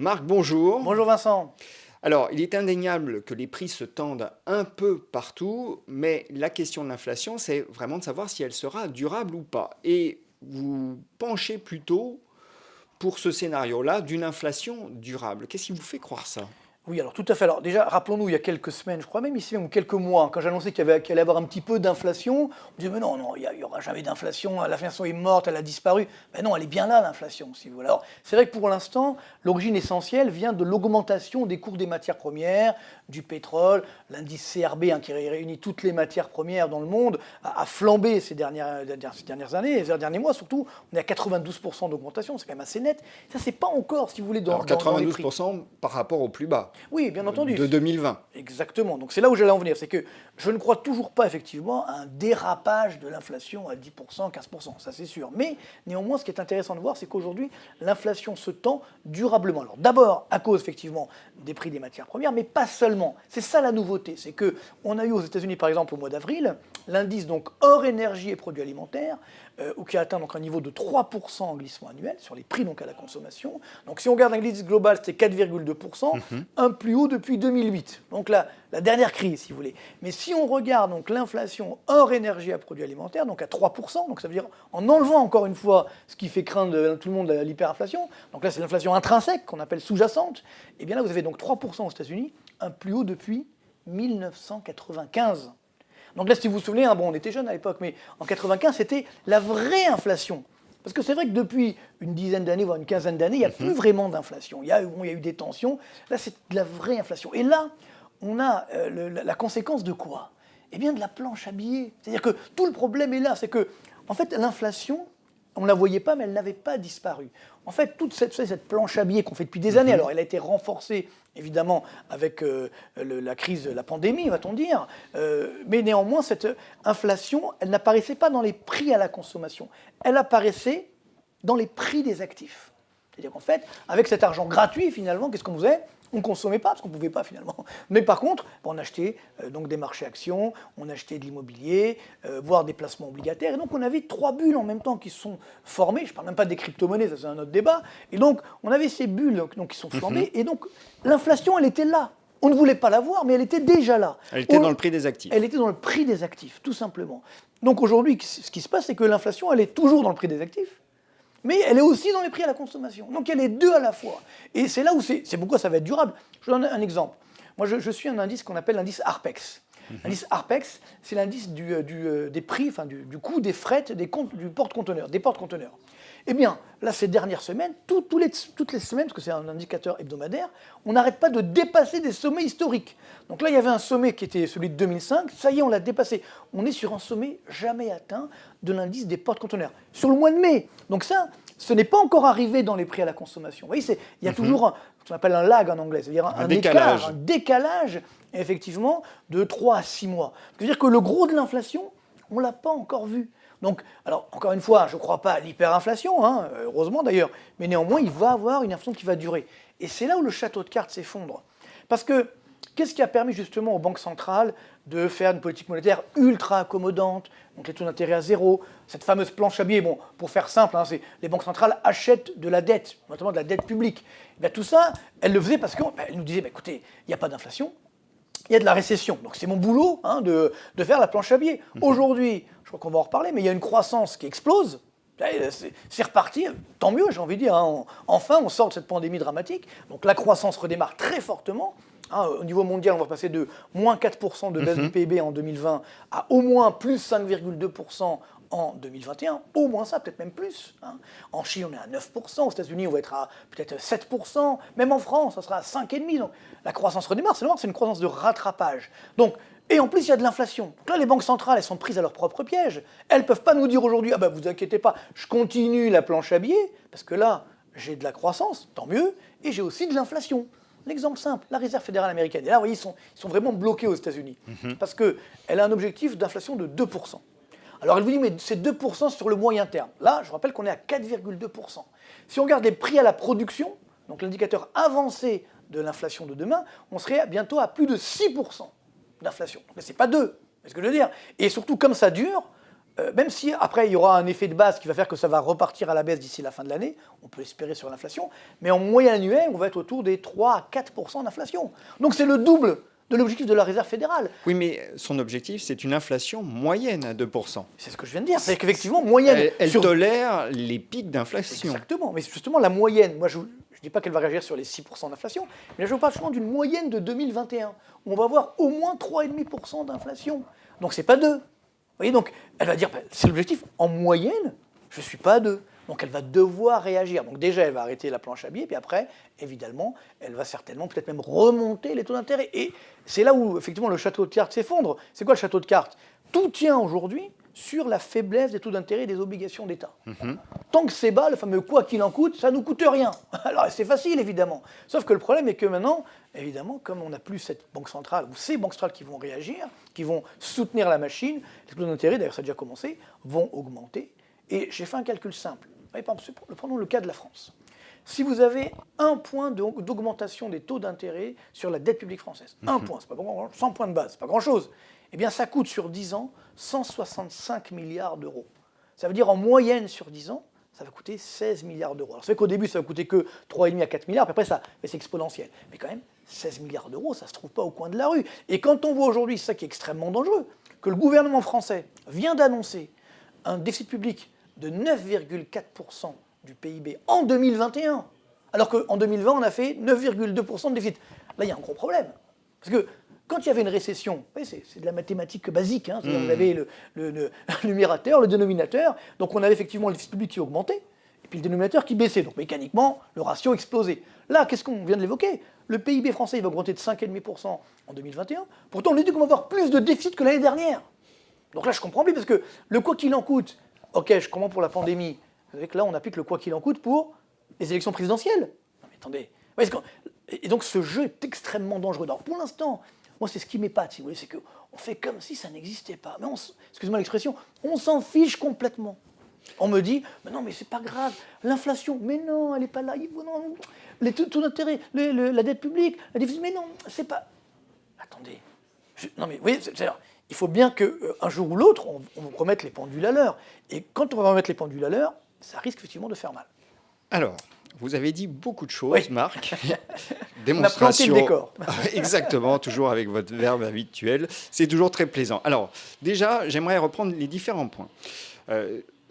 Marc, bonjour. Bonjour Vincent. Alors, il est indéniable que les prix se tendent un peu partout, mais la question de l'inflation, c'est vraiment de savoir si elle sera durable ou pas. Et vous penchez plutôt pour ce scénario-là d'une inflation durable. Qu'est-ce qui vous fait croire ça? Oui, alors tout à fait. Alors déjà, rappelons-nous, il y a quelques semaines, je crois même ici, même quelques mois, quand j'annonçais qu'il allait y avoir un petit peu d'inflation, on disait, mais non, non, il n'y aura jamais d'inflation, l'inflation est morte, elle a disparu. Ben non, elle est bien là, l'inflation, si vous voulez. Alors, c'est vrai que pour l'instant, l'origine essentielle vient de l'augmentation des cours des matières premières, du pétrole, l'indice CRB, qui réunit toutes les matières premières dans le monde, a flambé ces dernières années, ces derniers mois surtout. On est à 92% d'augmentation, c'est quand même assez net. Ça, c'est pas encore, si vous voulez, Alors, dans les prix. 92% par rapport au plus bas Oui, bien entendu. de 2020. Exactement. Donc c'est là où j'allais en venir. C'est que je ne crois toujours pas effectivement à un dérapage de l'inflation à 10%, 15%. Ça c'est sûr. Mais néanmoins, ce qui est intéressant de voir, c'est qu'aujourd'hui, l'inflation se tend durablement. Alors d'abord à cause effectivement des prix des matières premières, mais pas seulement. C'est ça la nouveauté. C'est qu'on a eu aux États-Unis par exemple au mois d'avril, l'indice donc hors énergie et produits alimentaires, qui a atteint donc un niveau de 3% en glissement annuel sur les prix donc à la consommation. Donc si on regarde l'indice global, c'était 4,2%, un plus haut depuis 2008. Donc là, la dernière crise, si vous voulez. Mais si on regarde donc l'inflation hors énergie à produits alimentaires, donc à 3%, donc ça veut dire en enlevant encore une fois ce qui fait craindre tout le monde l'hyperinflation, donc là c'est l'inflation intrinsèque qu'on appelle sous-jacente, et bien là vous avez donc 3% aux États-Unis, un plus haut depuis 1995. Donc là, si vous vous souvenez, bon, on était jeunes à l'époque, mais en 95, c'était la vraie inflation. Parce que c'est vrai que depuis une dizaine d'années, voire une quinzaine d'années, il n'y a plus vraiment d'inflation. Il y a eu des tensions. Là, c'est de la vraie inflation. Et là, on a la conséquence de quoi? Eh bien, de la planche à billets. C'est-à-dire que tout le problème est là. C'est que, en fait, l'inflation, on ne la voyait pas, mais elle n'avait pas disparu. En fait, toute cette planche à billets qu'on fait depuis des années, alors elle a été renforcée, évidemment, avec la crise, la pandémie, va-t-on dire, mais néanmoins, cette inflation, elle n'apparaissait pas dans les prix à la consommation. Elle apparaissait dans les prix des actifs. C'est-à-dire qu'en fait, avec cet argent gratuit, finalement, qu'est-ce qu'on faisait? On ne consommait pas, parce qu'on ne pouvait pas finalement. Mais par contre, on achetait donc des marchés actions, on achetait de l'immobilier, voire des placements obligataires. Et donc on avait trois bulles en même temps qui se sont formées. Je ne parle même pas des crypto-monnaies, ça c'est un autre débat. Et donc on avait ces bulles donc, qui sont formées. Et donc l'inflation, elle était là. On ne voulait pas la voir, mais elle était déjà là. Elle était dans le prix des actifs. Elle était dans le prix des actifs, tout simplement. Donc aujourd'hui, ce qui se passe, c'est que l'inflation, elle est toujours dans le prix des actifs, mais elle est aussi dans les prix à la consommation. Donc il y a les deux à la fois. Et c'est là où c'est pourquoi ça va être durable. Je vous donne un exemple. Moi, je suis un indice qu'on appelle l'indice ARPEX. L'indice ARPEX, c'est l'indice des prix, enfin du coût des fret du porte-conteneurs, des porte-conteneurs. Eh bien, là, ces dernières semaines, toutes les semaines, parce que c'est un indicateur hebdomadaire, on n'arrête pas de dépasser des sommets historiques. Donc là, il y avait un sommet qui était celui de 2005. Ça y est, on l'a dépassé. On est sur un sommet jamais atteint de l'indice des porte-conteneurs. Sur le mois de mai. Donc ça, ce n'est pas encore arrivé dans les prix à la consommation. Vous voyez, il y a toujours ce qu'on appelle un lag en anglais, c'est-à-dire un décalage. Écart, un décalage, effectivement, de 3 à 6 mois. C'est-à-dire que le gros de l'inflation, on ne l'a pas encore vu. Donc, alors, encore une fois, je ne crois pas à l'hyperinflation, heureusement d'ailleurs, mais néanmoins, il va y avoir une inflation qui va durer. Et c'est là où le château de cartes s'effondre. Parce que, qu'est-ce qui a permis justement aux banques centrales de faire une politique monétaire ultra accommodante, donc les taux d'intérêt à zéro, cette fameuse planche à billets? Bon, pour faire simple, les banques centrales achètent de la dette, notamment de la dette publique. Et bien, tout ça, elles le faisaient parce qu'elles nous disaient, écoutez, il n'y a pas d'inflation, il y a de la récession. Donc c'est mon boulot de faire la planche à billets. Aujourd'hui, je crois qu'on va en reparler, mais il y a une croissance qui explose. C'est reparti, tant mieux, j'ai envie de dire. Enfin, on sort de cette pandémie dramatique. Donc la croissance redémarre très fortement. Au niveau mondial, on va passer de moins 4% de baisse du PIB en 2020 à au moins plus 5,2% en 2021, au moins ça, peut-être même plus. En Chine, on est à 9%, aux États-Unis, on va être à peut-être 7%, même en France, ça sera à 5,5%. Donc la croissance redémarre, c'est une croissance de rattrapage. Donc, et en plus, il y a de l'inflation. Donc là, les banques centrales, elles sont prises à leur propre piège. Elles ne peuvent pas nous dire aujourd'hui, vous inquiétez pas, je continue la planche à billets, parce que là, j'ai de la croissance, tant mieux, et j'ai aussi de l'inflation. L'exemple simple, la Réserve fédérale américaine. Et là, vous voyez, ils sont vraiment bloqués aux États-Unis, parce qu'elle a un objectif d'inflation de 2%. Alors elle vous dit, mais c'est 2% sur le moyen terme. Là, je rappelle qu'on est à 4,2%. Si on regarde les prix à la production, donc l'indicateur avancé de l'inflation de demain, on serait bientôt à plus de 6% d'inflation. Mais ce n'est pas 2, c'est ce que je veux dire. Et surtout, comme ça dure, même si après il y aura un effet de base qui va faire que ça va repartir à la baisse d'ici la fin de l'année, on peut espérer sur l'inflation, mais en moyenne annuelle, on va être autour des 3 à 4% d'inflation. Donc c'est le double de l'objectif de la Réserve fédérale. Oui, mais son objectif, c'est une inflation moyenne à 2%. C'est ce que je viens de dire, c'est qu'effectivement, moyenne... Elle tolère les pics d'inflation. Exactement, mais justement la moyenne, moi je ne dis pas qu'elle va réagir sur les 6% d'inflation, mais là je parle justement d'une moyenne de 2021, où on va avoir au moins 3,5% d'inflation. Donc c'est pas 2. Vous voyez, donc elle va dire, c'est l'objectif, en moyenne, je ne suis pas à 2. Donc elle va devoir réagir. Donc déjà, elle va arrêter la planche à billets, puis après, évidemment, elle va certainement peut-être même remonter les taux d'intérêt. Et c'est là où, effectivement, le château de cartes s'effondre. C'est quoi le château de cartes? Tout tient aujourd'hui sur la faiblesse des taux d'intérêt et des obligations d'État. Tant que c'est bas, le fameux quoi qu'il en coûte, ça ne nous coûte rien. Alors c'est facile, évidemment. Sauf que le problème est que maintenant, évidemment, comme on n'a plus cette banque centrale, ou ces banques centrales qui vont réagir, qui vont soutenir la machine, les taux d'intérêt, d'ailleurs ça a déjà commencé, vont augmenter. Et j'ai fait un calcul simple. Prenons le cas de la France. Si vous avez 1 point d'augmentation des taux d'intérêt sur la dette publique française, 1 point, c'est pas grand, 100 points de base, c'est pas grand-chose, eh bien ça coûte sur 10 ans 165 milliards d'euros. Ça veut dire en moyenne sur 10 ans, ça va coûter 16 milliards d'euros. Alors c'est vrai qu'au début ça va coûter que 3,5 à 4 milliards, puis après c'est exponentiel. Mais quand même, 16 milliards d'euros, ça ne se trouve pas au coin de la rue. Et quand on voit aujourd'hui, c'est ça qui est extrêmement dangereux, que le gouvernement français vient d'annoncer un déficit public de 9,4% du PIB en 2021, alors qu'en 2020, on a fait 9,2% de déficit. Là, il y a un gros problème. Parce que quand il y avait une récession, c'est de la mathématique basique, hein, on avait le numérateur, le dénominateur, donc on avait effectivement le déficit public qui augmentait, et puis le dénominateur qui baissait. Donc mécaniquement, le ratio explosait. Là, qu'est-ce qu'on vient de l'évoquer? Le PIB français il va augmenter de 5,5% en 2021. Pourtant, on nous dit qu'on va avoir plus de déficit que l'année dernière. Donc là, je comprends plus, parce que le quoi qu'il en coûte, ok, je comprends pour la pandémie. Vous savez que là, on applique le quoi qu'il en coûte pour les élections présidentielles. Non mais attendez. Et donc ce jeu est extrêmement dangereux. Alors pour l'instant, moi c'est ce qui m'épate, si vous voulez, c'est qu'on fait comme si ça n'existait pas. Mais excusez-moi l'expression, on s'en fiche complètement. On me dit, mais non mais c'est pas grave, l'inflation, mais non, elle n'est pas là. Non, les taux d'intérêt, la dette publique, la déficit, mais non, c'est pas... Attendez. Non mais vous voyez, il faut bien qu'un jour ou l'autre, on remette les pendules à l'heure. Et quand on va remettre les pendules à l'heure, ça risque effectivement de faire mal. Alors, vous avez dit beaucoup de choses, oui. Marc. Démonstration. On a planté le décor. Exactement, toujours avec votre verbe habituel. C'est toujours très plaisant. Alors, déjà, j'aimerais reprendre les différents points.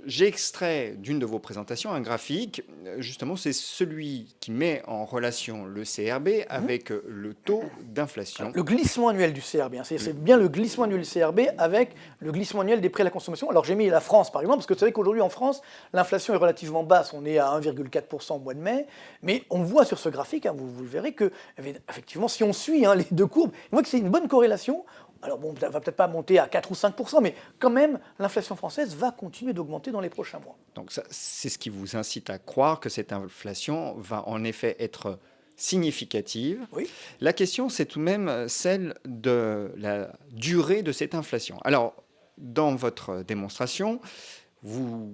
J'ai extrait d'une de vos présentations un graphique, justement c'est celui qui met en relation le CRB avec le taux d'inflation. Alors, le glissement annuel du CRB, hein, c'est bien le glissement annuel du CRB avec le glissement annuel des prix à la consommation. Alors j'ai mis la France par exemple, parce que vous savez qu'aujourd'hui en France, l'inflation est relativement basse, on est à 1,4% au mois de mai, mais on voit sur ce graphique, hein, vous le verrez, que effectivement si on suit les deux courbes, on voit que c'est une bonne corrélation. Alors bon, ça ne va peut-être pas monter à 4 ou 5%, mais quand même, l'inflation française va continuer d'augmenter dans les prochains mois. Donc c'est ce qui vous incite à croire que cette inflation va en effet être significative. Oui. La question, c'est tout de même celle de la durée de cette inflation. Alors, dans votre démonstration, vous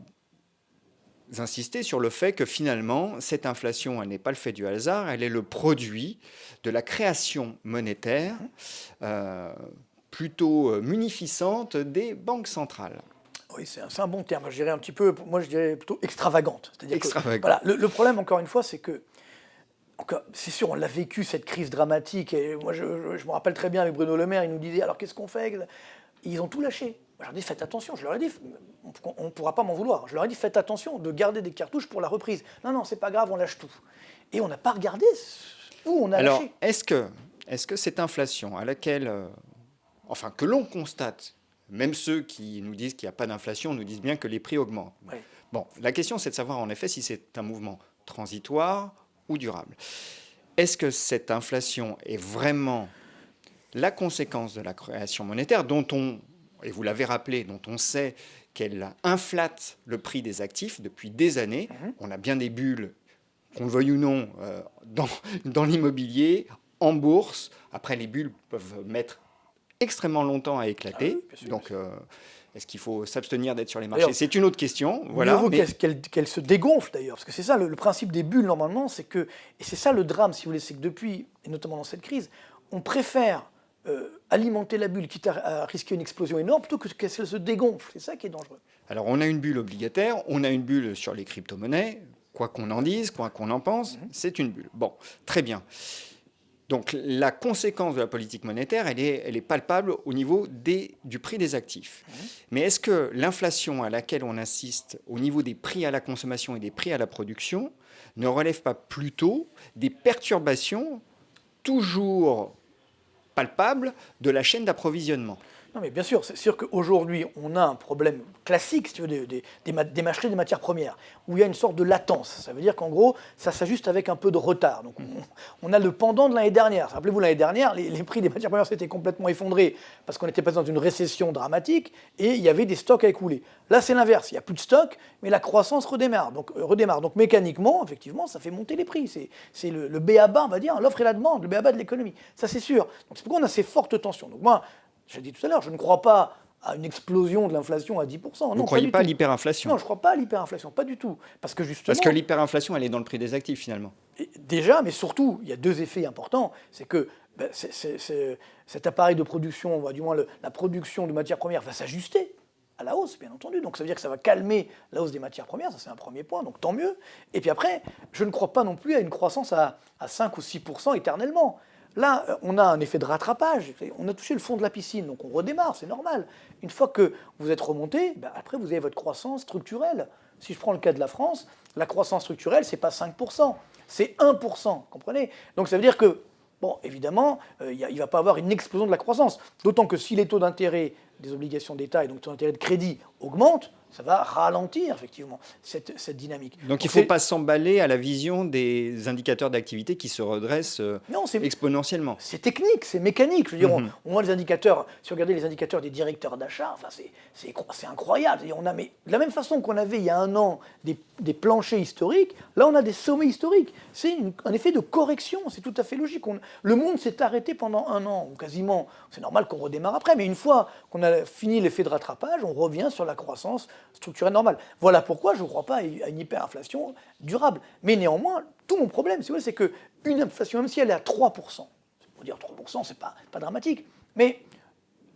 insistez sur le fait que finalement, cette inflation, elle n'est pas le fait du hasard, elle est le produit de la création monétaire plutôt munificente des banques centrales. Oui, c'est un bon terme. Je dirais un petit peu, moi je dirais plutôt extravagante. C'est-à-dire extravagante. Voilà, le problème, encore une fois, c'est que, c'est sûr, on l'a vécu, cette crise dramatique. Et moi, je me rappelle très bien avec Bruno Le Maire, il nous disait, alors qu'est-ce qu'on fait? Ils ont tout lâché. Je leur ai dit, faites attention. Je leur ai dit, on ne pourra pas m'en vouloir. Je leur ai dit, faites attention de garder des cartouches pour la reprise. Non, non, c'est pas grave, on lâche tout. Et on n'a pas regardé où on a lâché. Alors, est-ce que cette inflation à laquelle... Enfin, que l'on constate, même ceux qui nous disent qu'il n'y a pas d'inflation nous disent bien que les prix augmentent. Oui. Bon, la question, c'est de savoir en effet si c'est un mouvement transitoire ou durable. Est-ce que cette inflation est vraiment la conséquence de la création monétaire dont on, et vous l'avez rappelé, dont on sait qu'elle inflate le prix des actifs depuis des années. On a bien des bulles, qu'on le veuille ou non, dans l'immobilier, en bourse. Après, les bulles peuvent mettre extrêmement longtemps à éclater. Ah oui, donc, est-ce qu'il faut s'abstenir d'être sur les marchés? C'est une autre question. Voilà, mieux vaut qu'elle se dégonfle d'ailleurs, parce que c'est ça le principe des bulles normalement, c'est que, et c'est ça le drame si vous voulez, c'est que depuis, et notamment dans cette crise, on préfère alimenter la bulle, quitte à risquer une explosion énorme, plutôt que qu'elle se dégonfle. C'est ça qui est dangereux. Alors, on a une bulle obligataire, on a une bulle sur les crypto-monnaies. Quoi qu'on en dise, quoi qu'on en pense, c'est une bulle. Bon, très bien. Donc, la conséquence de la politique monétaire, elle est palpable au niveau du prix des actifs. Mais est-ce que l'inflation à laquelle on assiste au niveau des prix à la consommation et des prix à la production ne relève pas plutôt des perturbations toujours palpables de la chaîne d'approvisionnement? Non, mais bien sûr, c'est sûr qu'aujourd'hui, on a un problème classique, si tu veux, des marchés des matières premières, où il y a une sorte de latence. Ça veut dire qu'en gros, ça s'ajuste avec un peu de retard. Donc, on a le pendant de l'année dernière. Rappelez-vous, l'année dernière, les prix des matières premières s'étaient complètement effondrés parce qu'on était passé dans une récession dramatique et il y avait des stocks à écouler. Là, c'est l'inverse. Il n'y a plus de stocks, mais la croissance redémarre. Donc mécaniquement, effectivement, ça fait monter les prix. C'est le b.a.-ba, on va dire, l'offre et la demande, le b.a.-ba de l'économie. Ça, c'est sûr. Donc, c'est pourquoi on a ces fortes tensions. Donc, moi, j'ai dit tout à l'heure, je ne crois pas à une explosion de l'inflation à 10%. Vous ne croyez pas à l'hyperinflation? Non, je ne crois pas à l'hyperinflation, pas du tout. Parce que justement... Parce que l'hyperinflation, elle est dans le prix des actifs, finalement. Déjà, mais surtout, il y a deux effets importants. C'est que cet appareil de production, du moins la production de matières premières, va s'ajuster à la hausse, bien entendu. Donc ça veut dire que ça va calmer la hausse des matières premières, ça c'est un premier point, donc tant mieux. Et puis après, je ne crois pas non plus à une croissance à 5 ou 6% éternellement. Là, on a un effet de rattrapage. On a touché le fond de la piscine, donc on redémarre, c'est normal. Une fois que vous êtes remonté, après vous avez votre croissance structurelle. Si je prends le cas de la France, la croissance structurelle, c'est pas 5%, c'est 1%, comprenez? Donc ça veut dire que, bon, évidemment, il ne va pas avoir une explosion de la croissance. D'autant que si les taux d'intérêt des obligations d'État et donc taux d'intérêt de crédit augmentent, ça va ralentir effectivement cette dynamique. Donc il ne faut pas s'emballer à la vision des indicateurs d'activité qui se redressent exponentiellement. C'est technique, c'est mécanique. Je veux dire, on voit les indicateurs, si vous regardez les indicateurs des directeurs d'achat, enfin, c'est incroyable. Mais de la même façon qu'on avait il y a un an des planchers historiques, là on a des sommets historiques. C'est un effet de correction, c'est tout à fait logique. Le monde s'est arrêté pendant un an, ou quasiment. C'est normal qu'on redémarre après, mais une fois qu'on a fini l'effet de rattrapage, on revient sur la croissance structurelle normale. Voilà pourquoi je ne crois pas à une hyperinflation durable. Mais néanmoins, tout mon problème, si vous voulez, c'est qu'une inflation, même si elle est à 3%, pour dire 3%, c'est pas dramatique, mais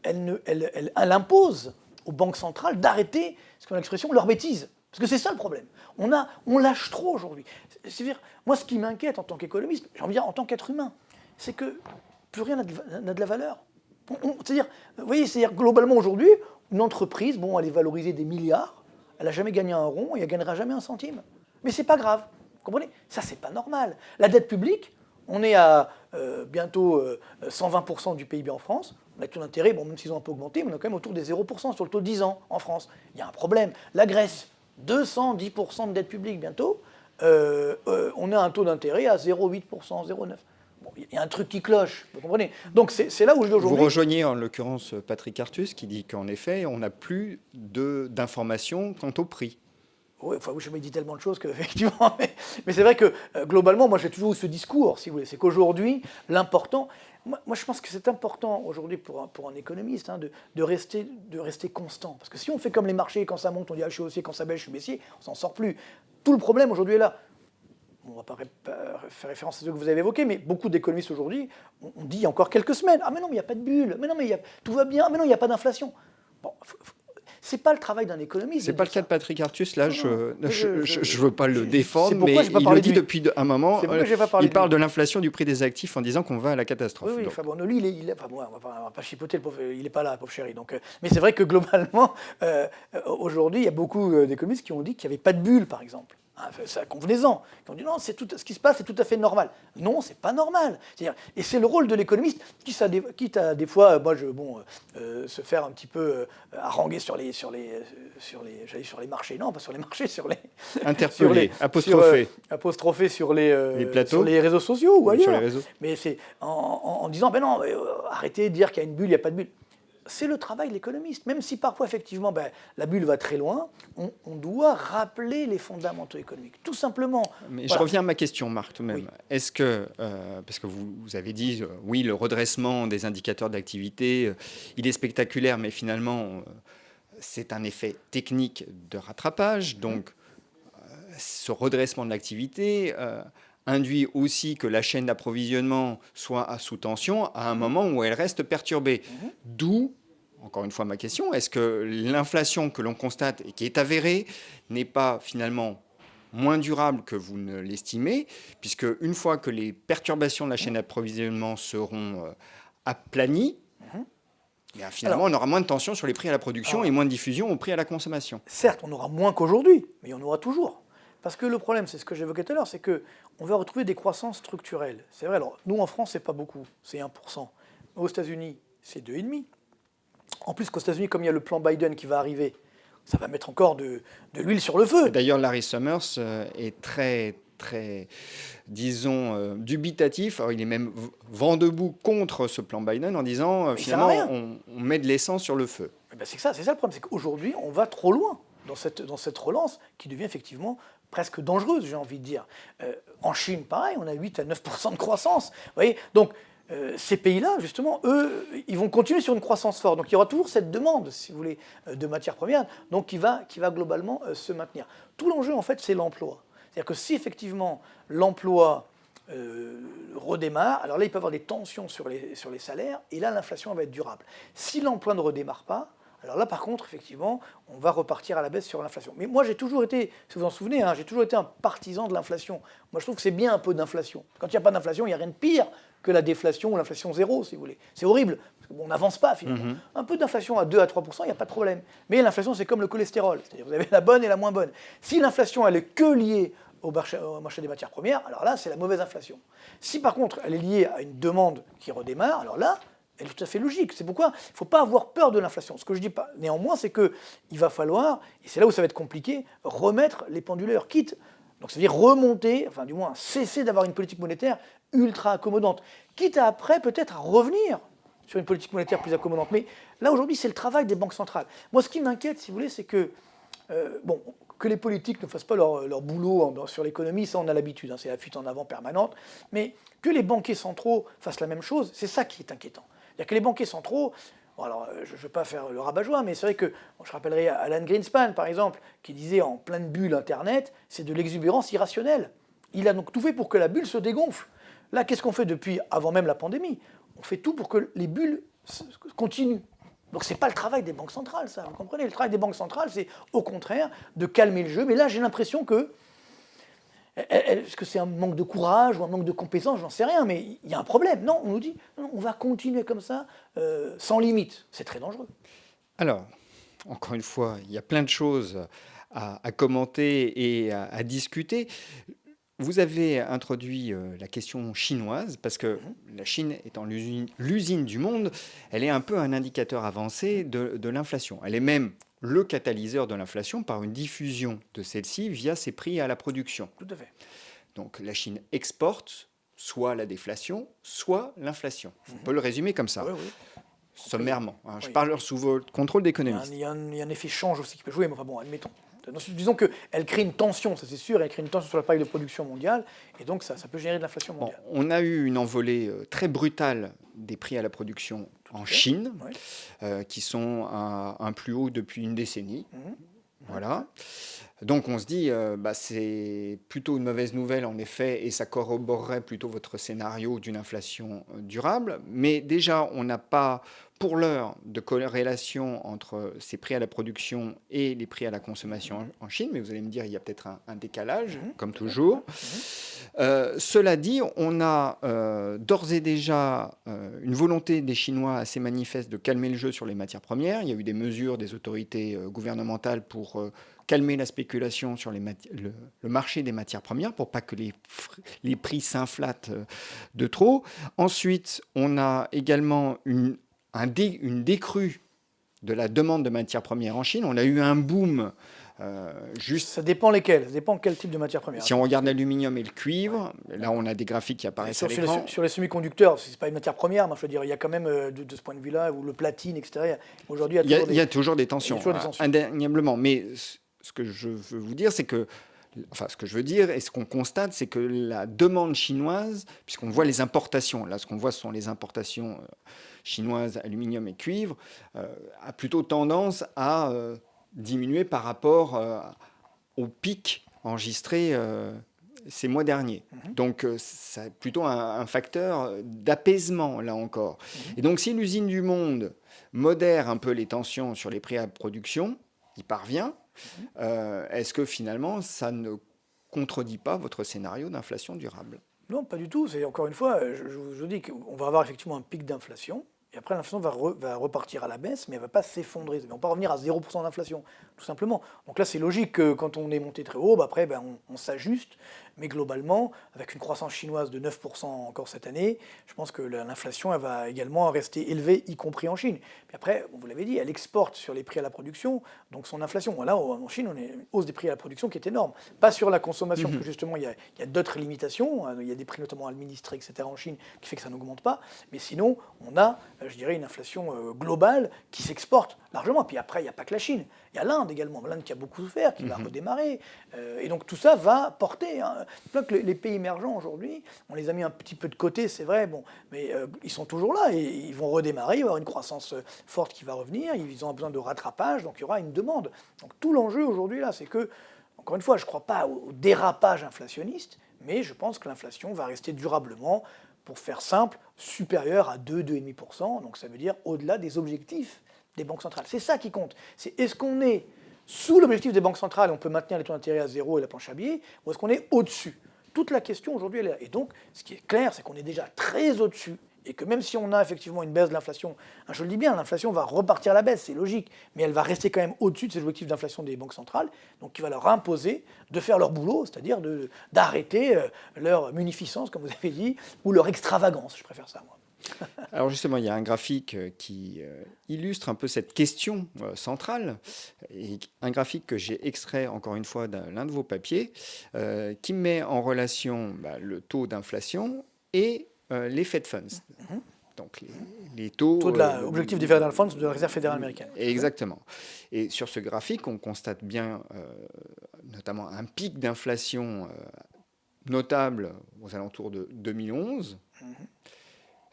elle impose aux banques centrales d'arrêter, ce qu'on a l'expression, leur bêtise. Parce que c'est ça le problème. On lâche trop aujourd'hui. C'est-à-dire, moi, ce qui m'inquiète en tant qu'économiste, j'ai envie de dire en tant qu'être humain, c'est que plus rien n'a de la valeur. C'est-à-dire, vous voyez, c'est-à-dire globalement aujourd'hui, une entreprise, bon, elle est valorisée des milliards, elle n'a jamais gagné un rond et elle ne gagnera jamais un centime. Mais c'est pas grave, vous comprenez? Ça, c'est pas normal. La dette publique, on est à bientôt 120% du PIB en France. On a taux d'intérêt, bon, même s'ils ont un peu augmenté, mais on est quand même autour des 0% sur le taux de 10 ans en France. Il y a un problème. La Grèce, 210% de dette publique bientôt. On a un taux d'intérêt à 0,8%, 0,9%. Bon, il y a un truc qui cloche, vous comprenez? Donc c'est là où je dis aujourd'hui... Vous rejoignez en l'occurrence Patrick Artus qui dit qu'en effet, on n'a plus d'informations quant au prix. Oui, enfin, je me dis tellement de choses qu'effectivement... Mais c'est vrai que globalement, moi j'ai toujours eu ce discours, si vous voulez. C'est qu'aujourd'hui, l'important... Moi je pense que c'est important aujourd'hui pour un économiste de rester constant. Parce que si on fait comme les marchés, quand ça monte, on dit ah, je suis haussier, quand ça baisse, je suis baissier, on s'en sort plus. Tout le problème aujourd'hui est là. On ne va pas faire référence à ce que vous avez évoqué, mais beaucoup d'économistes aujourd'hui ont dit il y a encore quelques semaines, ah mais non, mais il n'y a pas de bulle, mais non, mais tout va bien, mais non, il n'y a pas d'inflation. Bon, c'est pas le travail d'un économiste. C'est pas le cas de Patrick Artus, là, je veux pas le défendre, mais il le dit depuis un moment, il parle de l'inflation du prix des actifs en disant qu'on va à la catastrophe. Oui, enfin bon, lui, on va pas chipoter, le pauvre, il n'est pas là, pauvre chéri. Donc, mais c'est vrai que globalement, aujourd'hui, il y a beaucoup d'économistes qui ont dit qu'il n'y avait pas de bulle, par exemple. Ça, convenez-en. Ils ont dit non, ce qui se passe, c'est tout à fait normal. Non, c'est pas normal. Et c'est le rôle de l'économiste, quitte à des fois, se faire un petit peu haranguer sur les marchés. Non, pas sur les marchés, sur les... Interpellé, apostrophé. Apostrophé sur les plateaux, sur les réseaux sociaux ou ailleurs. Sur les réseaux. Mais c'est en disant, ben non, arrêtez de dire qu'il y a une bulle, il n'y a pas de bulle. C'est le travail de l'économiste. Même si parfois, effectivement, la bulle va très loin, on doit rappeler les fondamentaux économiques, tout simplement. Mais voilà. Je reviens à ma question, Marc, tout de même. Oui. Est-ce que, parce que vous avez dit, oui, le redressement des indicateurs d'activité, il est spectaculaire, mais finalement, c'est un effet technique de rattrapage. Donc, ce redressement de l'activité induit aussi que la chaîne d'approvisionnement soit sous tension à un moment où elle reste perturbée. D'où, encore une fois, ma question, est-ce que l'inflation que l'on constate et qui est avérée n'est pas finalement moins durable que vous ne l'estimez, puisque une fois que les perturbations de la chaîne d'approvisionnement seront aplanies, bien, finalement, Alors, on aura moins de tension sur les prix à la production alors, et moins de diffusion au prix à la consommation. certes, on aura moins qu'aujourd'hui, mais il y en aura toujours. Parce que le problème, c'est ce que j'évoquais tout à l'heure, c'est qu'on va retrouver des croissances structurelles. C'est vrai, alors nous en France, c'est pas beaucoup, c'est 1%. Aux États-Unis, c'est 2,5%. En plus qu'aux États-Unis, comme il y a le plan Biden qui va arriver, ça va mettre encore de l'huile sur le feu. D'ailleurs, Larry Summers est très, disons, dubitatif. Alors, il est même vent debout contre ce plan Biden en disant, Mais il sert à finalement, rien. on met de l'essence sur le feu. Eh ben, c'est ça le problème, c'est qu'aujourd'hui, on va trop loin dans cette relance qui devient effectivement presque dangereuse, j'ai envie de dire. En Chine, pareil, on a 8 à 9% de croissance. Vous voyez, donc, ces pays-là, justement, eux, ils vont continuer sur une croissance forte. Donc il y aura toujours cette demande, si vous voulez, de matières premières, donc qui va globalement se maintenir. Tout l'enjeu, en fait, c'est l'emploi. C'est-à-dire que si effectivement l'emploi redémarre, alors là, il peut y avoir des tensions sur les salaires, et là, l'inflation va être durable. Si l'emploi ne redémarre pas, alors là, par contre, effectivement, on va repartir à la baisse sur l'inflation. Mais moi, j'ai toujours été, si vous vous en souvenez, hein, j'ai toujours été un partisan de l'inflation. Moi, je trouve que c'est bien un peu d'inflation. Quand il n'y a pas d'inflation, il n'y a rien de pire que la déflation ou l'inflation zéro, si vous voulez. C'est horrible, parce qu'on n'avance pas, finalement. Un peu d'inflation à 2 à 3%, il n'y a pas de problème. Mais l'inflation, c'est comme le cholestérol. C'est-à-dire vous avez la bonne et la moins bonne. Si l'inflation, elle est que liée au marché des matières premières, alors là, c'est la mauvaise inflation. Si, par contre, elle est liée à une demande qui redémarre, alors là, elle est tout à fait logique. C'est pourquoi il ne faut pas avoir peur de l'inflation. Ce que je dis pas, néanmoins, c'est qu'il va falloir, et c'est là où ça va être compliqué, remettre les penduleurs, quitte, donc c'est-à-dire remonter, enfin du moins cesser d'avoir une politique monétaire ultra accommodante, quitte à après peut-être à revenir sur une politique monétaire plus accommodante. Mais là aujourd'hui, c'est le travail des banques centrales. Moi, ce qui m'inquiète, si vous voulez, c'est que que les politiques ne fassent pas leur boulot sur l'économie, ça on a l'habitude, hein, c'est la fuite en avant permanente, mais que les banquiers centraux fassent la même chose, c'est ça qui est inquiétant. C'est-à-dire que les banquiers centraux, bon alors je ne veux pas faire le rabat-joie, mais c'est vrai que, bon, je rappellerai Alan Greenspan par exemple, qui disait en pleine bulle Internet, c'est de l'exubérance irrationnelle. Il a donc tout fait pour que la bulle se dégonfle. Là, qu'est-ce qu'on fait depuis avant même la pandémie? On fait tout pour que les bulles continuent. Donc ce n'est pas le travail des banques centrales, ça, vous comprenez? Le travail des banques centrales, c'est au contraire de calmer le jeu. Mais là, j'ai l'impression que, est-ce que c'est un manque de courage ou un manque de compétence? J'en sais rien, mais il y a un problème. Non, on nous dit, non, on va continuer comme ça, sans limite. C'est très dangereux. Alors, encore une fois, il y a plein de choses à commenter et à discuter. Vous avez introduit la question chinoise, parce que la Chine étant l'usine du monde, elle est un peu un indicateur avancé de l'inflation. Elle est même le catalyseur de l'inflation par une diffusion de celle-ci via ses prix à la production. Tout à fait. Donc la Chine exporte soit la déflation, soit l'inflation. On peut le résumer comme ça, Oui, oui. sommairement. Hein. Je Oui. parle sous votre contrôle d'économiste. Il y a un effet change aussi qui peut jouer, mais enfin bon, admettons. Disons qu'elle crée une tension, ça c'est sûr, elle crée une tension sur la paille de production mondiale, et donc ça peut générer de l'inflation Bon, mondiale. on a eu une envolée très brutale des prix à la production en Chine, Oui. qui sont à un plus haut depuis une décennie. Mhm. Voilà. Donc on se dit, c'est plutôt une mauvaise nouvelle en effet, et ça corroborerait plutôt votre scénario d'une inflation durable. Mais déjà, on n'a pas pour l'heure de corrélation entre ces prix à la production et les prix à la consommation en Chine, mais vous allez me dire, il y a peut-être un décalage, comme toujours. Cela dit, on a d'ores et déjà une volonté des Chinois assez manifeste de calmer le jeu sur les matières premières. Il y a eu des mesures des autorités gouvernementales pour calmer la spéculation sur le marché des matières premières pour pas que les prix s'inflatent de trop. Ensuite, on a également une décrue de la demande de matières premières en Chine. On a eu un boom juste. Ça dépend lesquels, ça dépend quel type de matière première. Si on regarde l'aluminium et le cuivre, là on a des graphiques qui apparaissent à l'écran. Sur les semi-conducteurs, c'est pas une matière première, mais je veux dire, il y a quand même de ce point de vue-là, ou le platine, etc. Aujourd'hui, il y a toujours des tensions, toujours des tensions. indéniablement. Mais ce que je veux vous dire, c'est que, enfin, ce que je veux dire et ce qu'on constate, c'est que la demande chinoise, puisqu'on voit les importations, là, ce qu'on voit, ce sont les importations chinoises, aluminium et cuivre, a plutôt tendance à diminuer par rapport au pic enregistré ces mois derniers. Donc, c'est plutôt un facteur d'apaisement, là encore. Et donc, si l'usine du monde modère un peu les tensions sur les prix à production, y parvient, est-ce que finalement, ça ne contredit pas votre scénario d'inflation durable? Non, pas du tout. C'est encore une fois, je dis qu'on va avoir effectivement un pic d'inflation. Et après, l'inflation va repartir à la baisse, mais elle ne va pas s'effondrer. On ne va pas revenir à 0% d'inflation, tout simplement. Donc là, c'est logique que quand on est monté très haut, après, on s'ajuste. Mais globalement, avec une croissance chinoise de 9% encore cette année, je pense que l'inflation, elle va également rester élevée, y compris en Chine. Puis après, vous l'avez dit, elle exporte sur les prix à la production, donc son inflation. Là, en Chine, on a une hausse des prix à la production qui est énorme. Pas sur la consommation, parce que justement, il y a d'autres limitations. Il y a des prix notamment administrés, etc. en Chine, qui fait que ça n'augmente pas. Mais sinon, on a, je dirais, une inflation globale qui s'exporte largement. Puis après, il n'y a pas que la Chine. Il y a l'Inde également. L'Inde qui a beaucoup souffert, qui va redémarrer. Et donc tout ça va porter. Donc les pays émergents aujourd'hui, on les a mis un petit peu de côté, c'est vrai, mais ils sont toujours là et ils vont redémarrer. Il va y avoir une croissance forte qui va revenir. Ils ont besoin de rattrapage, donc il y aura une demande. Donc tout l'enjeu aujourd'hui là, c'est que, encore une fois, je ne crois pas au dérapage inflationniste, mais je pense que l'inflation va rester durablement, pour faire simple, supérieure à 2-2,5%. Donc ça veut dire au-delà des objectifs des banques centrales. C'est ça qui compte. C'est est-ce qu'on est sous l'objectif des banques centrales, on peut maintenir les taux d'intérêt à zéro et la planche à billets, ou est-ce qu'on est au-dessus? Toute la question aujourd'hui, elle est là. Et donc, ce qui est clair, c'est qu'on est déjà très au-dessus, et que même si on a effectivement une baisse de l'inflation, je le dis bien, l'inflation va repartir à la baisse, c'est logique, mais elle va rester quand même au-dessus de ces objectifs d'inflation des banques centrales, donc qui va leur imposer de faire leur boulot, c'est-à-dire d'arrêter leur munificence, comme vous avez dit, ou leur extravagance, je préfère ça, moi. Alors justement, il y a un graphique qui illustre un peu cette question centrale, et un graphique que j'ai extrait encore une fois d'un l'un de vos papiers, qui met en relation le taux d'inflation et les Fed Funds, donc les taux... Taux de l'objectif des Federal Funds de la Réserve fédérale américaine. Exactement. Et sur ce graphique, on constate bien notamment un pic d'inflation notable aux alentours de 2011,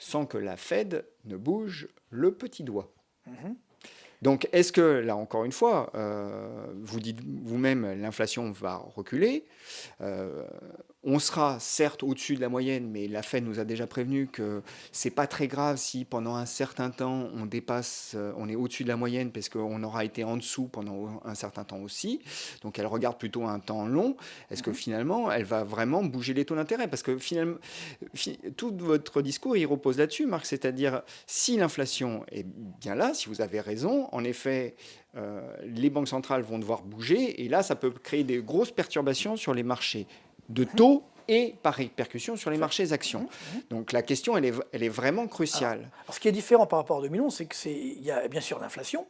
sans que la Fed ne bouge le petit doigt. Donc, est-ce que, là encore une fois, vous dites vous-même, l'inflation va reculer, on sera certes au-dessus de la moyenne, mais la Fed nous a déjà prévenu que c'est pas très grave si pendant un certain temps on dépasse, on est au-dessus de la moyenne parce qu'on aura été en dessous pendant un certain temps aussi. Donc elle regarde plutôt un temps long. Est-ce que finalement elle va vraiment bouger les taux d'intérêt? Parce que finalement, tout votre discours il repose là-dessus, Marc, c'est-à-dire si l'inflation est bien là, si vous avez raison, en effet, les banques centrales vont devoir bouger et là ça peut créer des grosses perturbations sur les marchés de taux et par répercussion sur les marchés actions. Donc la question, elle est vraiment cruciale. Alors, ce qui est différent par rapport à 2011, c'est qu'il y a bien sûr l'inflation,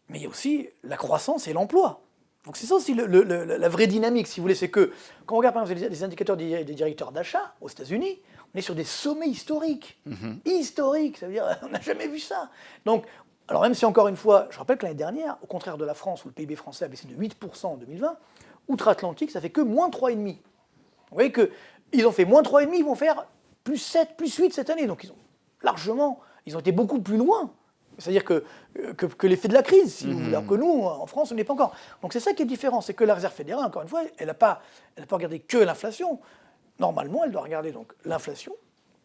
mais il y a aussi la croissance et l'emploi. Donc c'est ça aussi la vraie dynamique, si vous voulez, c'est que quand on regarde par exemple les indicateurs des directeurs d'achat aux États-Unis, on est sur des sommets historiques. Historiques, ça veut dire on n'a jamais vu ça. Donc, alors même si encore une fois, je rappelle que l'année dernière, au contraire de la France, où le PIB français a baissé de 8% en 2020, outre-Atlantique, ça fait que moins 3,5%. Vous voyez qu'ils ont fait moins 3,5, ils vont faire plus 7, plus 8 cette année. Donc ils ont été beaucoup plus loin. C'est-à-dire que l'effet de la crise, si vous voulez. Alors que nous, en France, on n'est pas encore. Donc c'est ça qui est différent, c'est que la Réserve fédérale, encore une fois, elle n'a pas regardé que l'inflation. Normalement, elle doit regarder donc l'inflation,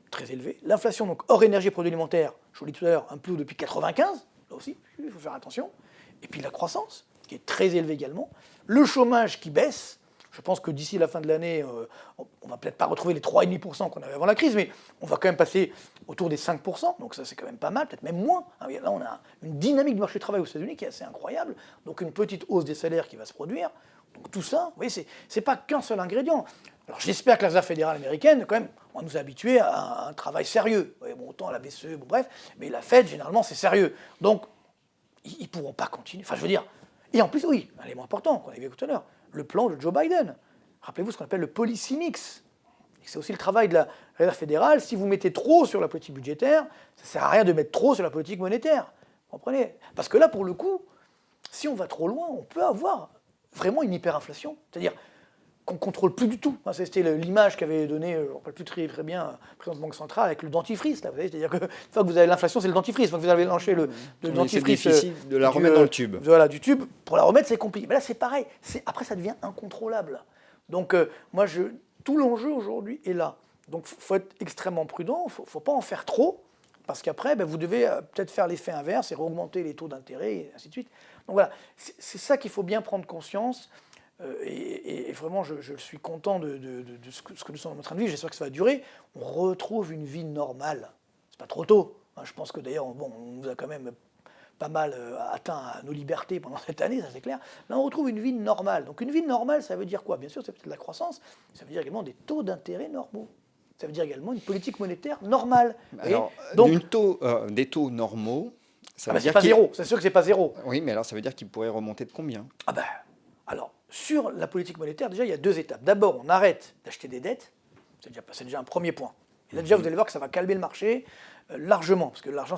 très élevée. L'inflation donc hors énergie et produits alimentaires, je vous l'ai dit tout à l'heure, un peu depuis 95, là aussi, il faut faire attention. Et puis la croissance, qui est très élevée également. Le chômage qui baisse. Je pense que d'ici la fin de l'année, on va peut-être pas retrouver les 3,5% qu'on avait avant la crise, mais on va quand même passer autour des 5%, donc ça c'est quand même pas mal, peut-être même moins. Là on a une dynamique du marché du travail aux États-Unis qui est assez incroyable, donc une petite hausse des salaires qui va se produire. Donc tout ça, vous voyez, c'est pas qu'un seul ingrédient. Alors j'espère que la Réserve fédérale américaine, quand même, on nous a habitués à un travail sérieux. Vous voyez, autant la BCE, bref, mais la Fed, généralement, c'est sérieux. Donc ils ne pourront pas continuer. Enfin, je veux dire, et en plus, oui, un élément important qu'on avait vu tout à l'heure, le plan de Joe Biden. Rappelez-vous ce qu'on appelle le policy mix. C'est aussi le travail de la Réserve fédérale. Si vous mettez trop sur la politique budgétaire, ça ne sert à rien de mettre trop sur la politique monétaire. Vous comprenez? Parce que là, pour le coup, si on va trop loin, on peut avoir vraiment une hyperinflation. C'est-à-dire qu'on ne contrôle plus du tout. C'était l'image qu'avait donnée, je ne me rappelle plus très bien, le président de Banque centrale avec le dentifrice. Là, vous voyez, c'est-à-dire que une fois que vous avez l'inflation, c'est le dentifrice. Une fois que vous avez lâché le dentifrice. C'est difficile de la remettre dans le tube. Voilà, du tube. Pour la remettre, c'est compliqué. Mais là, c'est pareil. Après, ça devient incontrôlable. Donc, moi, tout l'enjeu aujourd'hui est là. Donc il faut être extrêmement prudent, il ne faut pas en faire trop, parce qu'après, vous devez peut-être faire l'effet inverse et augmenter les taux d'intérêt, et ainsi de suite. Donc voilà, c'est ça qu'il faut bien prendre conscience. Et vraiment, je suis content de ce que nous sommes en train de vivre. J'espère que ça va durer. On retrouve une vie normale. C'est pas trop tôt. Je pense que d'ailleurs, on nous a quand même pas mal atteint à nos libertés pendant cette année, ça c'est clair. Là, on retrouve une vie normale. Donc une vie normale, ça veut dire quoi? Bien sûr, c'est peut-être de la croissance. Ça veut dire également des taux d'intérêt normaux. Ça veut dire également une politique monétaire normale. Alors, donc, des taux normaux, ça veut c'est dire pas zéro. C'est sûr que c'est pas zéro. Oui, mais alors ça veut dire qu'ils pourraient remonter de combien? Alors, sur la politique monétaire, déjà, il y a 2 étapes. D'abord, on arrête d'acheter des dettes. C'est déjà un premier point. Et là, déjà, vous allez voir que ça va calmer le marché largement, parce que l'argent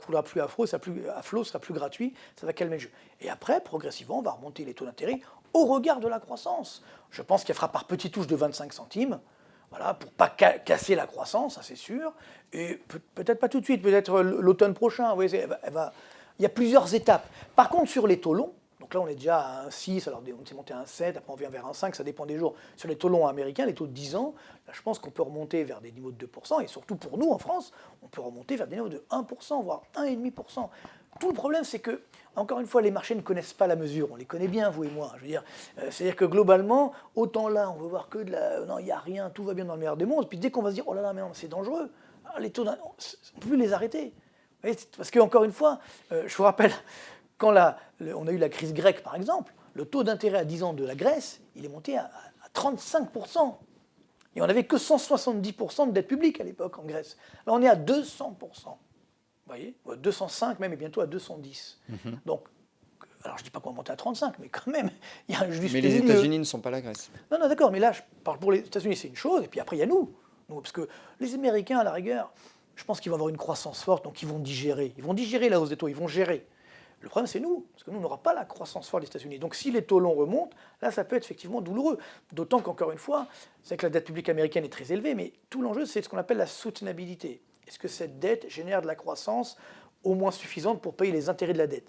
coulera plus à flot, sera plus gratuit, ça va calmer le jeu. Et après, progressivement, on va remonter les taux d'intérêt au regard de la croissance. Je pense qu'elle fera par petites touches de 25 centimes, voilà, pour ne pas casser la croissance, ça c'est sûr. Et peut-être pas tout de suite, peut-être l'automne prochain. Il y a plusieurs étapes. Par contre, sur les taux longs, donc là, on est déjà à un 6, alors on s'est monté à un 7, après on vient vers un 5, ça dépend des jours. Sur les taux longs américains, les taux de 10 ans, là, je pense qu'on peut remonter vers des niveaux de 2%, et surtout pour nous, en France, on peut remonter vers des niveaux de 1%, voire 1,5%. Tout le problème, c'est que, encore une fois, les marchés ne connaissent pas la mesure. On les connaît bien, vous et moi. Je veux dire, c'est-à-dire que globalement, autant là, on veut voir que non, il n'y a rien, tout va bien dans le meilleur des mondes, puis dès qu'on va se dire, oh là là, mais non, c'est dangereux, les taux, on ne peut plus les arrêter. Vous voyez, parce qu'encore une fois, je vous rappelle, quand on a eu la crise grecque, par exemple, le taux d'intérêt à 10 ans de la Grèce, il est monté à 35%. Et on n'avait que 170% de dette publique à l'époque en Grèce. Là, on est à 200%. Vous voyez, 205 même, et bientôt à 210. Donc, alors je ne dis pas qu'on va monter à 35, mais quand même, il y a un juste Mais les États-Unis ne sont pas la Grèce. Non, d'accord, mais là, je parle pour les États-Unis, c'est une chose, et puis après, il y a nous. Parce que les Américains, à la rigueur, je pense qu'ils vont avoir une croissance forte, donc ils vont digérer. Ils vont digérer la hausse des taux, ils vont gérer. Le problème, c'est nous, parce que nous, on n'aura pas la croissance forte des États-Unis. Donc si les taux longs remontent, là, ça peut être effectivement douloureux. D'autant qu'encore une fois, c'est que la dette publique américaine est très élevée, mais tout l'enjeu, c'est ce qu'on appelle la soutenabilité. Est-ce que cette dette génère de la croissance au moins suffisante pour payer les intérêts de la dette?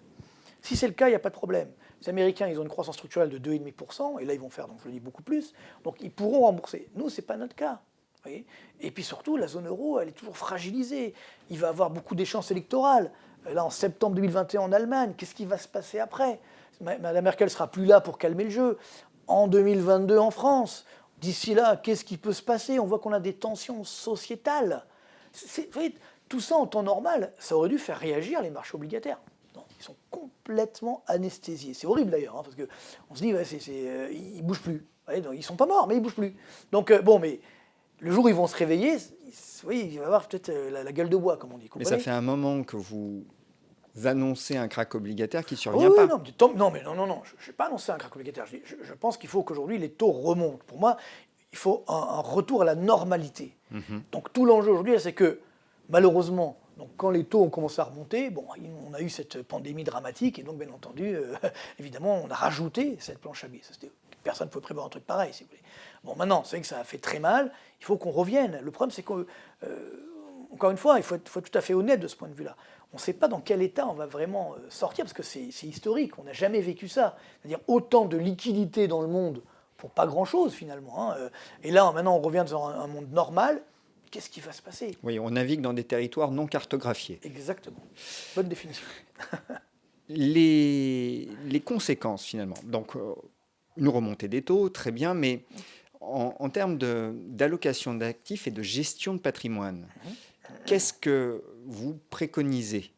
Si c'est le cas, il n'y a pas de problème. Les Américains, ils ont une croissance structurelle de 2,5%, et là, ils vont faire, donc je le dis, beaucoup plus. Donc ils pourront rembourser. Nous, ce n'est pas notre cas. Voyez, et puis surtout, la zone euro, elle est toujours fragilisée. Il va y avoir beaucoup d'échéances électorales. Là, en septembre 2021 en Allemagne, qu'est-ce qui va se passer après? Madame Merkel ne sera plus là pour calmer le jeu. En 2022 en France, d'ici là, qu'est-ce qui peut se passer? On voit qu'on a des tensions sociétales. Vous voyez, tout ça en temps normal, ça aurait dû faire réagir les marchés obligataires. Non, ils sont complètement anesthésiés. C'est horrible d'ailleurs, parce qu'on se dit, ils ne bougent plus. Voyez, donc, ils ne sont pas morts, mais ils ne bougent plus. Donc, mais le jour où ils vont se réveiller, oui, il va y avoir peut-être la gueule de bois, comme on dit. Mais ça fait un moment que vous annoncez un krach obligataire qui ne survient pas. Non, je n'ai pas annoncé un krach obligataire. Je pense qu'il faut qu'aujourd'hui les taux remontent. Pour moi, il faut un retour à la normalité. Donc tout l'enjeu aujourd'hui, c'est que malheureusement, donc, quand les taux ont commencé à remonter, on a eu cette pandémie dramatique, et donc bien entendu, évidemment, on a rajouté cette planche à billets. Personne ne pouvait prévoir un truc pareil, si vous voulez. Bon, maintenant, c'est vrai que ça a fait très mal, il faut qu'on revienne. Le problème, c'est qu'encore une fois, il faut être tout à fait honnête de ce point de vue-là. On ne sait pas dans quel état on va vraiment sortir, parce que c'est historique, on n'a jamais vécu ça. C'est-à-dire autant de liquidités dans le monde pour pas grand-chose, finalement. Et là, maintenant, on revient dans un monde normal. Qu'est-ce qui va se passer? Oui, on navigue dans des territoires non cartographiés. Exactement. Bonne définition. Les conséquences, finalement. Donc, une remontée des taux, très bien, mais en termes d'allocation d'actifs et de gestion de patrimoine, qu'est-ce que vous préconisez,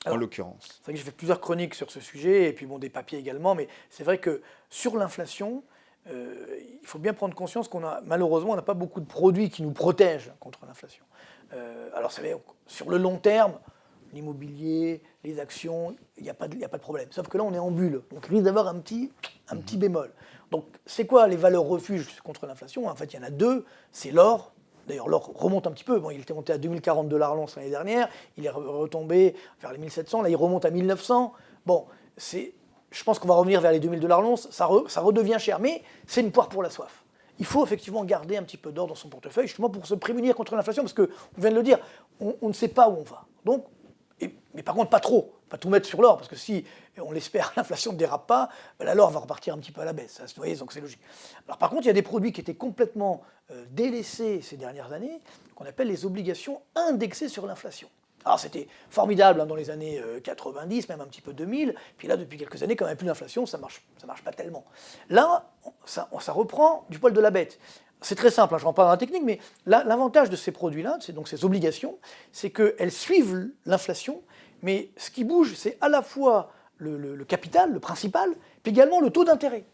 en l'occurrence? C'est vrai que j'ai fait plusieurs chroniques sur ce sujet, et puis des papiers également, mais c'est vrai que sur l'inflation, il faut bien prendre conscience malheureusement, on n'a pas beaucoup de produits qui nous protègent contre l'inflation. Alors, sur le long terme, l'immobilier, les actions, il n'y a pas de problème. Sauf que là, on est en bulle, donc il risque d'avoir un petit bémol. Donc, c'est quoi les valeurs refuges contre l'inflation? En fait, il y en a 2, c'est l'or. D'ailleurs, l'or remonte un petit peu. Il était monté à 2040 $ l'once l'année dernière, il est retombé vers les 1700, là il remonte à 1900. Je pense qu'on va revenir vers les 2000 $ l'once, ça redevient cher, mais c'est une poire pour la soif. Il faut effectivement garder un petit peu d'or dans son portefeuille, justement pour se prémunir contre l'inflation, parce qu'on vient de le dire, on ne sait pas où on va. Donc, Mais par contre, pas trop, pas tout mettre sur l'or, parce que si, on l'espère, l'inflation ne dérape pas, ben l'or va repartir un petit peu à la baisse, ça, vous voyez, donc c'est logique. Alors par contre, il y a des produits qui étaient complètement délaissés ces dernières années, qu'on appelle les obligations indexées sur l'inflation. Alors c'était formidable hein, dans les années 90, même un petit peu 2000, puis là, depuis quelques années, quand il n'y a plus d'inflation, ça marche pas tellement. Là, ça reprend du poil de la bête. C'est très simple, hein, je ne rentre pas dans la technique, mais l'avantage de ces produits-là, donc ces obligations, c'est qu'elles suivent l'inflation, mais ce qui bouge, c'est à la fois le capital, le principal, puis également le taux d'intérêt.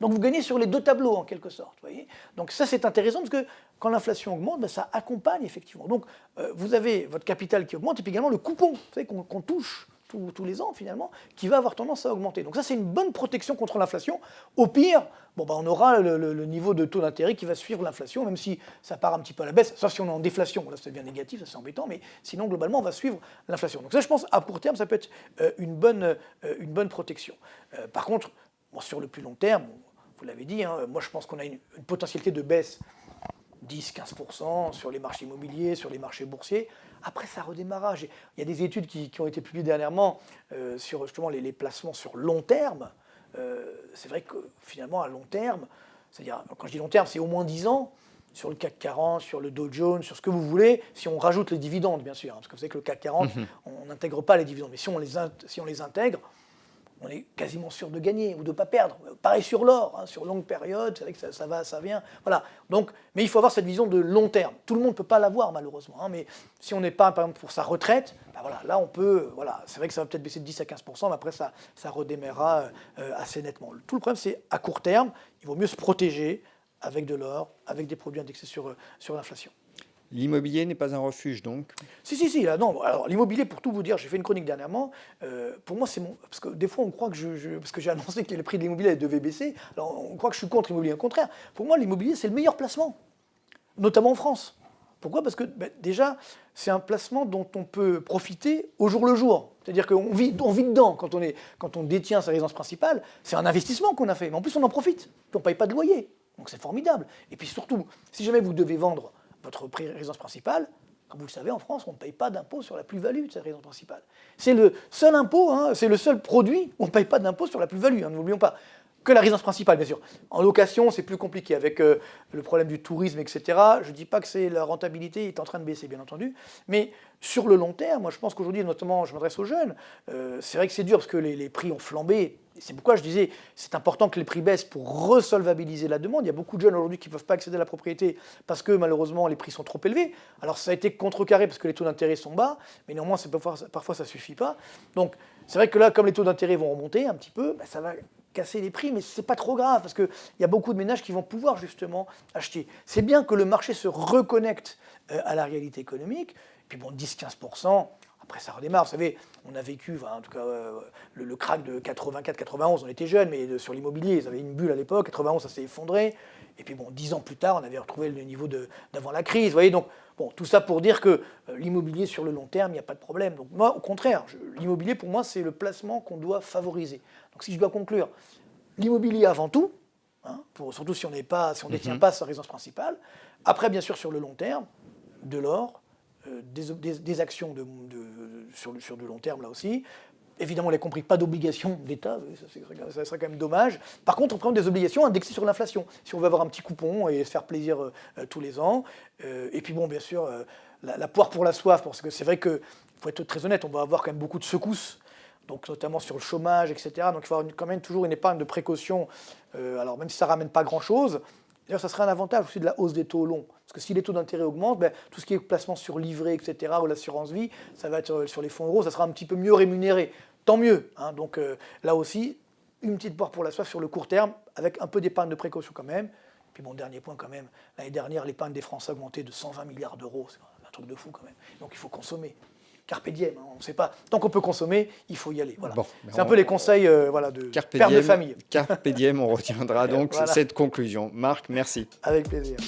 Donc vous gagnez sur les deux tableaux en quelque sorte. Vous voyez, donc ça c'est intéressant parce que quand l'inflation augmente, ben, ça accompagne effectivement. Donc vous avez votre capital qui augmente et puis également le coupon, vous savez, qu'on touche tous les ans finalement, qui va avoir tendance à augmenter. Donc ça c'est une bonne protection contre l'inflation. Au pire, bon, ben, on aura le niveau de taux d'intérêt qui va suivre l'inflation, même si ça part un petit peu à la baisse, sauf si on est en déflation, là ça devient négatif, ça c'est embêtant, mais sinon globalement on va suivre l'inflation. Donc ça je pense à court terme ça peut être une bonne protection. Par contre, bon, sur le plus long terme, vous l'avez dit, hein, moi je pense qu'on a une potentialité de baisse 10-15% sur les marchés immobiliers, sur les marchés boursiers. Après, ça redémarrage. Il y a des études qui ont été publiées dernièrement sur justement les placements sur long terme. C'est vrai que finalement, à long terme, c'est-à-dire, quand je dis long terme, c'est au moins 10 ans, sur le CAC 40, sur le Dow Jones, sur ce que vous voulez, si on rajoute les dividendes, bien sûr, hein, parce que vous savez que le CAC 40, on n'intègre pas les dividendes, mais si on les intègre, on est quasiment sûr de gagner ou de ne pas perdre. Pareil sur l'or, hein, sur longue période, c'est vrai que ça va, ça vient. Voilà. Donc, mais il faut avoir cette vision de long terme. Tout le monde ne peut pas l'avoir, malheureusement. Hein, mais si on n'est pas, par exemple, pour sa retraite, ben voilà, là, on peut. Voilà, c'est vrai que ça va peut-être baisser de 10 à 15%, mais après, ça redémarrera assez nettement. Tout le problème, c'est à court terme, il vaut mieux se protéger avec de l'or, avec des produits indexés sur l'inflation. L'immobilier n'est pas un refuge, donc? Si, là, non. Alors, l'immobilier, pour tout vous dire, j'ai fait une chronique dernièrement. Pour moi, c'est mon. Parce que des fois, on croit que parce que j'ai annoncé que le prix de l'immobilier devait baisser. Alors, on croit que je suis contre l'immobilier. Au contraire, pour moi, l'immobilier, c'est le meilleur placement, notamment en France. Pourquoi? Parce que déjà, c'est un placement dont on peut profiter au jour le jour. C'est-à-dire qu'on vit dedans quand on détient sa résidence principale. C'est un investissement qu'on a fait. Mais en plus, on en profite. Puis on ne paye pas de loyer. Donc, c'est formidable. Et puis surtout, si jamais vous devez vendre votre résidence principale, comme vous le savez, en France, on ne paye pas d'impôt sur la plus-value de cette résidence principale. C'est le seul impôt, hein, c'est le seul produit où on ne paye pas d'impôt sur la plus-value, hein, n'oublions pas. Que la résidence principale, bien sûr. En location, c'est plus compliqué avec le problème du tourisme, etc. Je ne dis pas que la rentabilité est en train de baisser, bien entendu, mais sur le long terme, moi je pense qu'aujourd'hui, notamment, je m'adresse aux jeunes, c'est vrai que c'est dur parce que les prix ont flambé. C'est pourquoi je disais, c'est important que les prix baissent pour resolvabiliser la demande. Il y a beaucoup de jeunes aujourd'hui qui ne peuvent pas accéder à la propriété parce que malheureusement les prix sont trop élevés. Alors ça a été contrecarré parce que les taux d'intérêt sont bas, mais néanmoins parfois ça ne suffit pas. Donc c'est vrai que là, comme les taux d'intérêt vont remonter un petit peu, ça va casser les prix, mais ce n'est pas trop grave parce qu'il y a beaucoup de ménages qui vont pouvoir justement acheter. C'est bien que le marché se reconnecte à la réalité économique. Et puis bon, 10-15%. Après, ça redémarre. Vous savez, on a vécu, en tout cas, le crack de 84-91. On était jeunes, mais sur l'immobilier, ils avaient une bulle à l'époque. 91, ça s'est effondré. Et puis, bon, 10 ans plus tard, on avait retrouvé le niveau d'avant la crise. Vous voyez, donc, bon, tout ça pour dire que l'immobilier, sur le long terme, il n'y a pas de problème. Donc, moi, au contraire, l'immobilier, pour moi, c'est le placement qu'on doit favoriser. Donc, si je dois conclure, l'immobilier avant tout, hein, surtout si on ne détient pas sa résidence principale. Après, bien sûr, sur le long terme, de l'or, des actions sur du long terme là aussi. Évidemment, on l'a compris, pas d'obligations d'État, ça serait quand même dommage. Par contre, on prend des obligations indexées sur l'inflation, si on veut avoir un petit coupon et se faire plaisir tous les ans. Et puis bon, bien sûr, la poire pour la soif, parce que c'est vrai qu'il faut être très honnête, on va avoir quand même beaucoup de secousses, donc notamment sur le chômage, etc. Donc il faut avoir quand même toujours une épargne de précaution, alors même si ça ne ramène pas grand-chose. D'ailleurs, ça serait un avantage aussi de la hausse des taux longs. Parce que si les taux d'intérêt augmentent, tout ce qui est placement sur livret, etc., ou l'assurance vie, ça va être sur les fonds euros, ça sera un petit peu mieux rémunéré. Tant mieux. Hein. Donc là aussi, une petite poire pour la soif sur le court terme, avec un peu d'épargne de précaution quand même. Puis bon, dernier point quand même, l'année dernière, l'épargne des Français a augmenté de 120 milliards d'euros. C'est un truc de fou quand même. Donc il faut consommer. Carpe diem, hein, on ne sait pas. Tant qu'on peut consommer, il faut y aller. Voilà. Bon, c'est un peu les conseils de père de famille. Carpe diem, on retiendra donc cette conclusion. Marc, merci. Avec plaisir.